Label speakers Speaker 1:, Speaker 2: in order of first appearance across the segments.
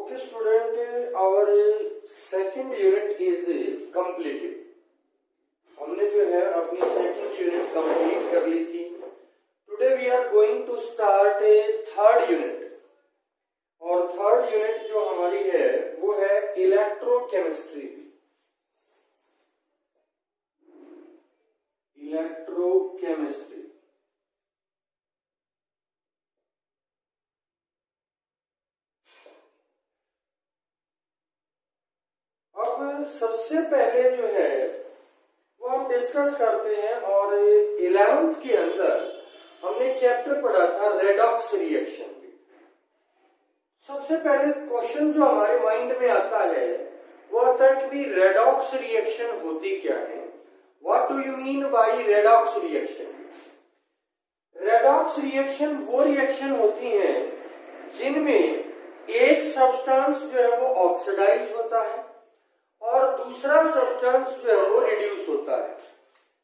Speaker 1: Okay student, our second unit is completed. हमने जो है अपनी सेकंड यूनिट कंप्लीट कर ली थी. Today we are going to start a third unit. और थर्ड यूनिट जो हमारी है वो है इलेक्ट्रोकेमिस्ट्री. इलेक्ट्रोकेमिस्ट्री सबसे पहले जो है वो हम डिस्कस करते हैं. और 11th के अंदर हमने चैप्टर पढ़ा था रेडॉक्स रिएक्शन. सबसे पहले क्वेश्चन जो हमारे माइंड में आता है वो आता है कि रेडॉक्स रिएक्शन होती क्या है. What do you mean by redox reaction. Redox reaction वो रिएक्शन होती हैं जिनमें एक सब्सटेंस जो है वो ऑक्सीडाइज होता है और दूसरा सब्सटेंस जो है वो रिड्यूस होता है.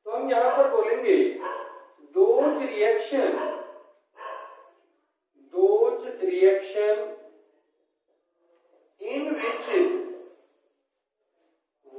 Speaker 1: तो हम यहां पर बोलेंगे those reaction in which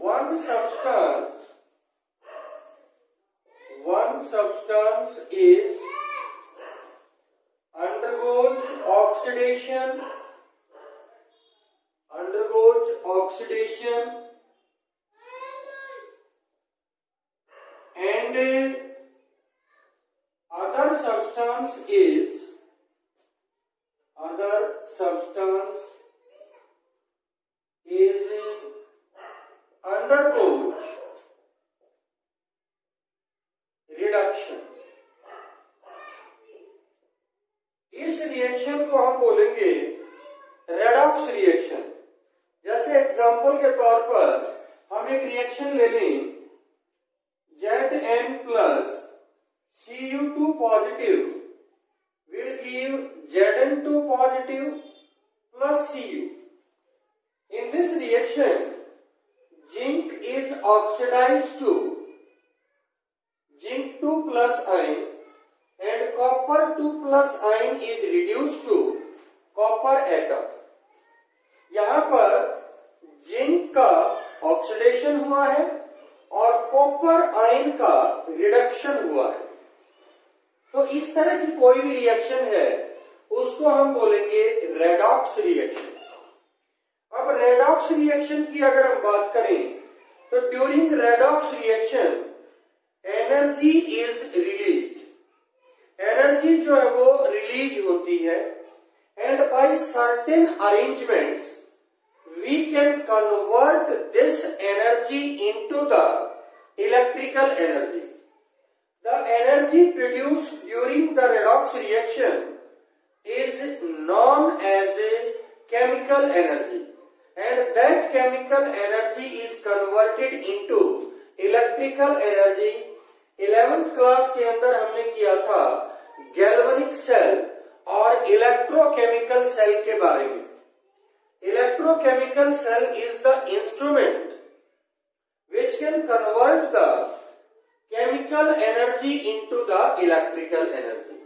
Speaker 1: one substance is undergoes oxidation and other substance is undergoes reduction. इस रिएक्शन को हम बोलेंगे रेडॉक्स रिएक्शन. जैसे एग्जांपल के तौर पर हम एक रिएक्शन ले लें Zn plus Cu2 positive will give Zn2 positive plus Cu. In this reaction, zinc is oxidized to zinc 2 plus ion and copper 2 plus ion is reduced to copper atom. यहाँ पर zinc का oxidation हुआ है और copper ion का reduction हुआ है. तो इस तरह की कोई भी रिएक्शन है उसको हम बोलेंगे रेडॉक्स रिएक्शन. अब रेडॉक्स रिएक्शन की अगर हम बात करें तो during redox reaction energy is released. Energy जो है वो रिलीज होती है and by certain arrangements we can convert this energy into the electrical energy. The energy produced during the redox reaction is known as a chemical energy and that chemical energy is converted into electrical energy. 11th class के अंदर हमने किया था galvanic cell और electrochemical cell के बारे में. Electrochemical cell is the instrument which can convert the chemical energy into the electrical energy.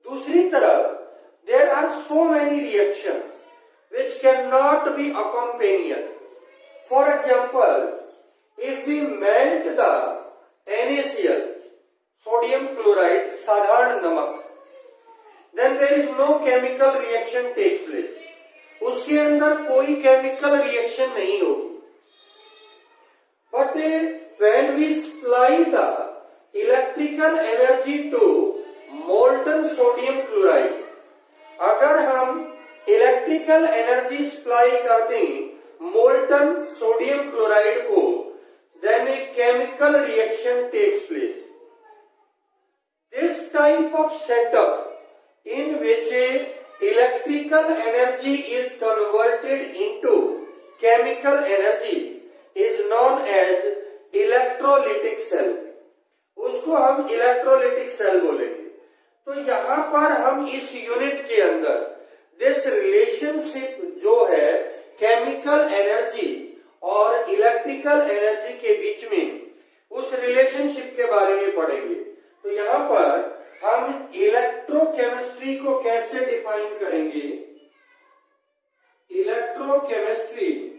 Speaker 1: दूसरी तरफ there are so many reactions which cannot be accompanied. For example, if we melt the NaCl, sodium chloride, साधारण नमक, then there is no chemical reaction takes place. उसके अंदर कोई chemical reaction नहीं होगी. But when we supply the electrical energy to molten sodium chloride, अगर हम electrical energy supply कर दें मोल्टन सोडियम क्लोराइड को, then a chemical reaction takes place. This type of setup in which electrical energy is converted into chemical energy is known as electrolytic cell. उसको हम electrolytic cell बोलेंगे. तो यहाँ पर हम इस यूनिट के अंदर दिस रिलेशनशिप जो है केमिकल एनर्जी और इलेक्ट्रिकल एनर्जी के बीच में, उस रिलेशनशिप के बारे में पढ़ेंगे. तो यहाँ पर हम इलेक्ट्रोकेमिस्ट्री को कैसे डिफाइन करेंगे. Electro electrochemistry,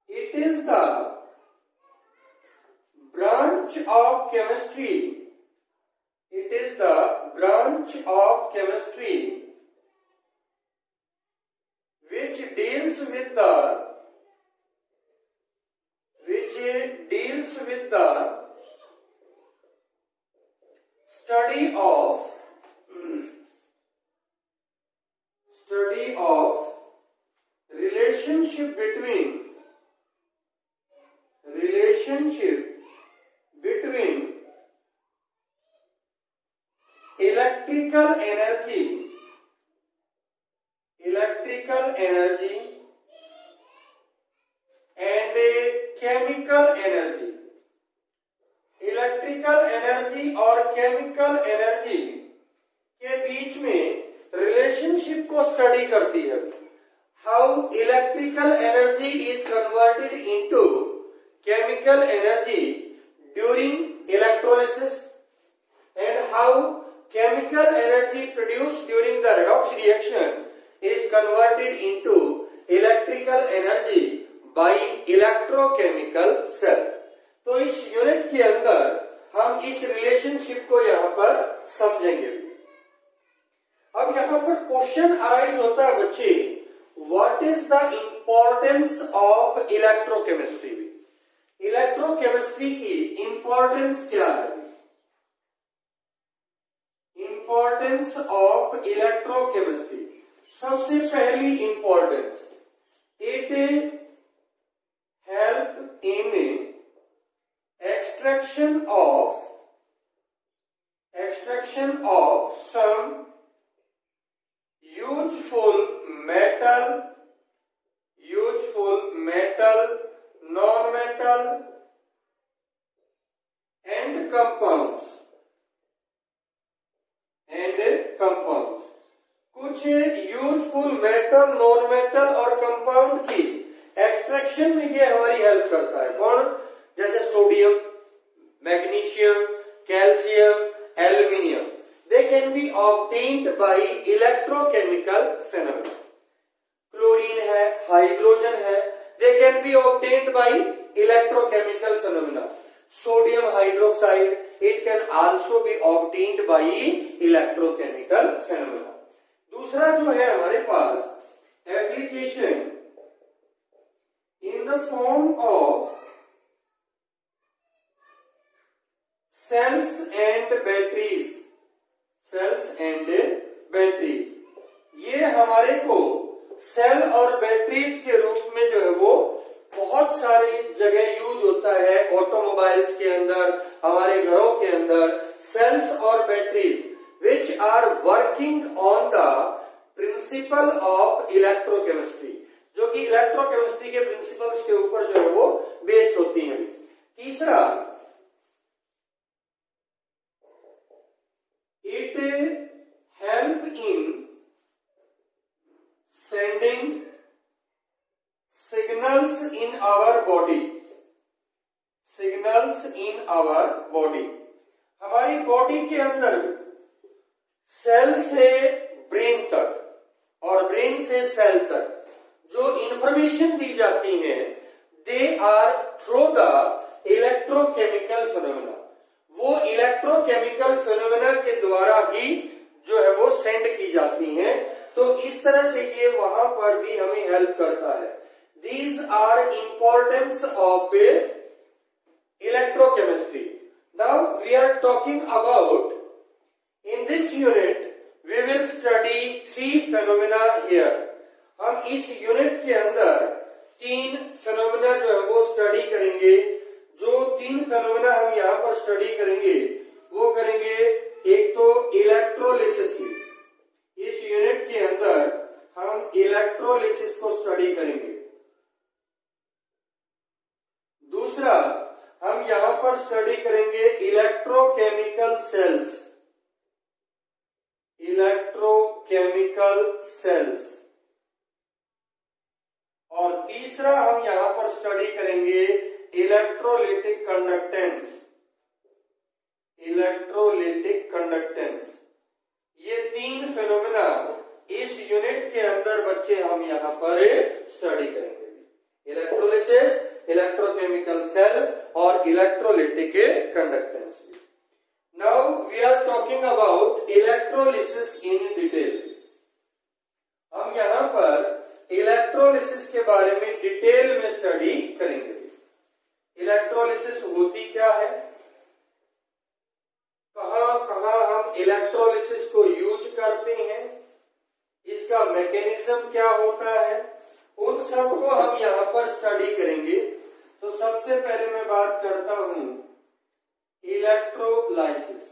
Speaker 1: it is the branch of chemistry, it is the branch of chemistry which deals with the study of relationship between electrical energy and chemical energy. Electrical energy और chemical energy के बीच में relationship को study करती है. How electrical energy is converted into chemical energy during electrolysis and how chemical energy produced during the redox reaction is converted into electrical energy by electrochemical cell. तो इस unit के अंदर हम इस रिलेशनशिप को यहाँ पर समझेंगे. अब यहाँ पर क्वेश्चन अराइज होता है बच्चे, what is the importance of electrochemistry. Electrochemistry की इंपॉर्टेंस क्या है? इंपॉर्टेंस ऑफ इलेक्ट्रोकेमिस्ट्री, सबसे पहली importance, it help in extraction of some useful metal, non-metal and compounds. कुछ यूजफुल मेटल, नॉन मेटल और कंपाउंड की एक्सट्रैक्शन में ये हमारी हेल्प करता है. कौन? जैसे sodium, magnesium, calcium, aluminium. They can be obtained by electrochemical phenomena. Chlorine है, हाइड्रोजन है, they can be obtained by electrochemical phenomena. Sodium hydroxide, it can also be obtained by electrochemical phenomena. दूसरा जो है हमारे पास application in the form of cells and batteries. ये हमारे को सेल और बैटरीज के रूप में जो है वो बहुत सारी जगह यूज होता है. ऑटोमोबाइल्स के अंदर, हमारे घरों के अंदर सेल्स और batteries which are working on the principle of electrochemistry, जो कि इलेक्ट्रोकेमिस्ट्री के प्रिंसिपल्स के ऊपर जो है वो बेस्ड होती हैं. तीसरा, it help in sending signals in our body. हमारी बॉडी के अंदर सेल से ब्रेन तक और ब्रेन से सेल तक जो इंफॉर्मेशन दी जाती है, they are through the electrochemical phenomena. वो इलेक्ट्रोकेमिकल फिनोमेना के द्वारा ही जो है वो सेंड की जाती हैं. तो इस तरह से ये वहां पर भी हमें हेल्प करता है. These are importance of electrochemistry. Now we are talking about, in this unit we will study three phenomena here. हम इस यूनिट के अंदर 3 फेनोमेना जो है वो स्टडी करेंगे. जो 3 फेनोमेना हम यहाँ पर स्टडी करेंगे वो करेंगे, एक तो इलेक्ट्रोलिसिस की. इस यूनिट के अंदर हम इलेक्ट्रोलिसिस को स्टडी करेंगे. दूसरा, हम यहाँ पर स्टडी करेंगे इलेक्ट्रोकेमिकल सेल्स. और तीसरा, हम यहां पर स्टडी करेंगे इलेक्ट्रोलिटिक कंडक्टेंस. ये 3 फेनोमेना हम यहाँ पर स्टडी करेंगे। इलेक्ट्रोलिसिस, इलेक्ट्रोकेमिकल सेल और electrolytic conductance. Now we are talking about electrolysis in detail. हम यहाँ पर इलेक्ट्रोलिसिस के बारे में डिटेल में स्टडी करेंगे। इलेक्ट्रोलिसिस होती क्या है, कहां कहां हम इलेक्ट्रोलिसिस को यूज करते हैं, इसका मैकेनिज्म क्या होता है, उन सब को हम यहाँ पर स्टडी करेंगे। तो सबसे पहले मैं बात करता हूं electrolysis.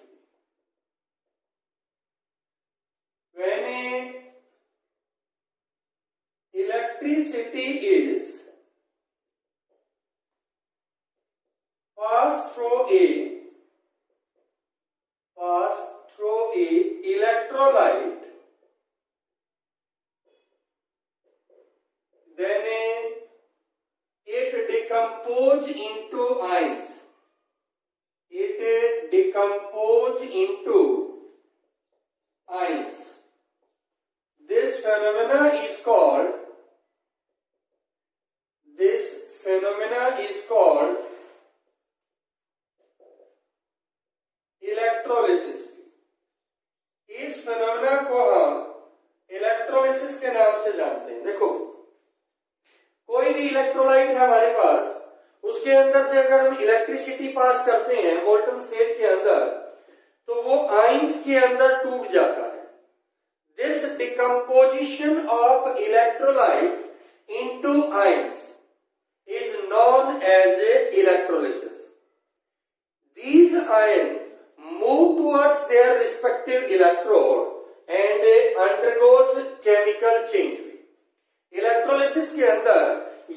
Speaker 1: When electricity is passed through a electrolyte, then it decompose into ions. It decompose into ions. This phenomena is called electrolysis. इस फेनोमेना को हम इलेक्ट्रोलिसिस के नाम से जानते हैं। देखो, कोई भी इलेक्ट्रोलाइट है हमारे पास, उसके अंदर से अगर हम इलेक्ट्रिसिटी पास करते हैं मोल्टन स्टेट के अंदर, तो वो आयंस के अंदर टूट जाता है। This decomposition of electrolyte into ions is known as electrolysis. These ions move towards their respective electrode and undergoes chemical change. Electrolysis के अंदर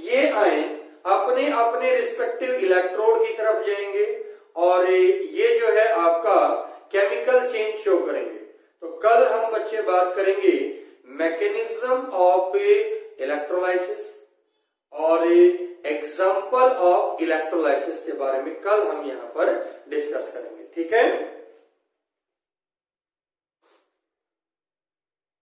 Speaker 1: ये आयन अपने अपने रिस्पेक्टिव इलेक्ट्रोड की तरफ जाएंगे और ये जो है आपका केमिकल चेंज शो करेंगे। तो कल हम बच्चे बात करेंगे मैकेनिज्म ऑफ इलेक्ट्रोलाइसिस और एग्जाम्पल ऑफ इलेक्ट्रोलाइसिस के बारे में कल हम यहाँ पर डिस्कस करेंगे। ठीक है।